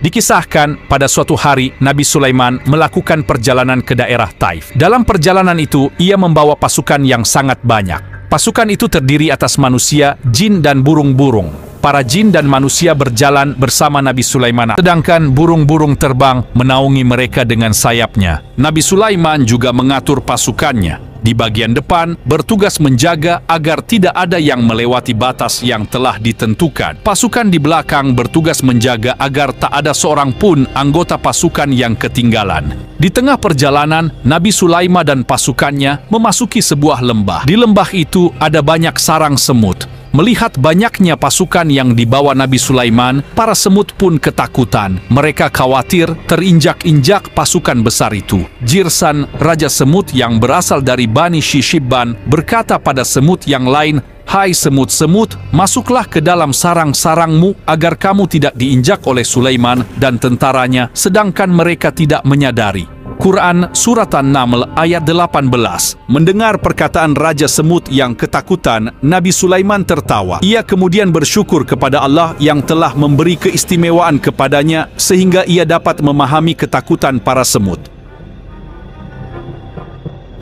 Dikisahkan, pada suatu hari Nabi Sulaiman melakukan perjalanan ke daerah Taif. Dalam perjalanan itu, ia membawa pasukan yang sangat banyak. Pasukan itu terdiri atas manusia, jin, dan burung-burung. Para jin dan manusia berjalan bersama Nabi Sulaiman, sedangkan burung-burung terbang menaungi mereka dengan sayapnya. Nabi Sulaiman juga mengatur pasukannya. Di bagian depan, bertugas menjaga agar tidak ada yang melewati batas yang telah ditentukan. Pasukan di belakang bertugas menjaga agar tak ada seorang pun anggota pasukan yang ketinggalan. Di tengah perjalanan, Nabi Sulaiman dan pasukannya memasuki sebuah lembah. Di lembah itu ada banyak sarang semut. Melihat banyaknya pasukan yang dibawa Nabi Sulaiman, para semut pun ketakutan. Mereka khawatir terinjak-injak pasukan besar itu. Jirsan, raja semut yang berasal dari Bani Shishibban, berkata pada semut yang lain, "Hai semut-semut, masuklah ke dalam sarang-sarangmu agar kamu tidak diinjak oleh Sulaiman dan tentaranya, sedangkan mereka tidak menyadari." Quran Surat An-Naml ayat 18. Mendengar perkataan Raja Semut yang ketakutan, Nabi Sulaiman tertawa. Ia kemudian bersyukur kepada Allah yang telah memberi keistimewaan kepadanya sehingga ia dapat memahami ketakutan para semut.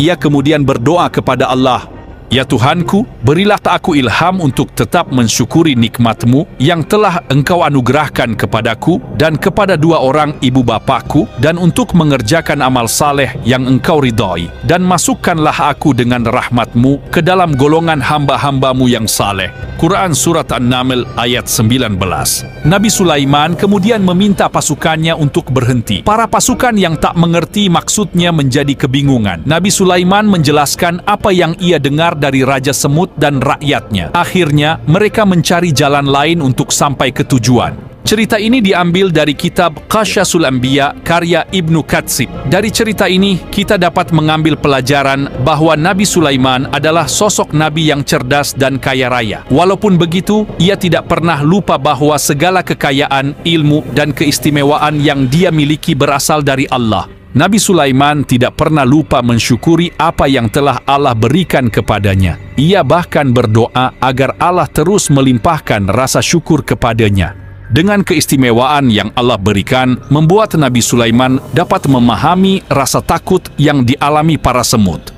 Ia kemudian berdoa kepada Allah, "Ya Tuhanku, berilah aku ilham untuk tetap mensyukuri nikmat-Mu yang telah Engkau anugerahkan kepadaku dan kepada dua orang ibu bapakku, dan untuk mengerjakan amal saleh yang Engkau ridhai, dan masukkanlah aku dengan rahmat-Mu ke dalam golongan hamba-hamba-Mu yang saleh." Quran Surat An-Naml ayat 19. Nabi Sulaiman kemudian meminta pasukannya untuk berhenti. Para pasukan yang tak mengerti maksudnya menjadi kebingungan. Nabi Sulaiman menjelaskan apa yang ia dengar dari Raja Semut dan rakyatnya. Akhirnya, mereka mencari jalan lain untuk sampai ke tujuan. Cerita ini diambil dari kitab Qasyasul Anbiya karya Ibnu Katsir. Dari cerita ini, kita dapat mengambil pelajaran bahwa Nabi Sulaiman adalah sosok nabi yang cerdas dan kaya raya. Walaupun begitu, ia tidak pernah lupa bahwa segala kekayaan, ilmu, dan keistimewaan yang dia miliki berasal dari Allah. Nabi Sulaiman tidak pernah lupa mensyukuri apa yang telah Allah berikan kepadanya. Ia bahkan berdoa agar Allah terus melimpahkan rasa syukur kepadanya. Dengan keistimewaan yang Allah berikan, membuat Nabi Sulaiman dapat memahami rasa takut yang dialami para semut.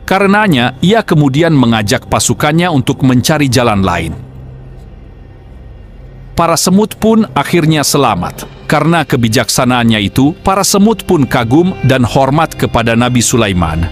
Karenanya, ia kemudian mengajak pasukannya untuk mencari jalan lain. Para semut pun akhirnya selamat. Karena kebijaksanaannya itu, para semut pun kagum dan hormat kepada Nabi Sulaiman.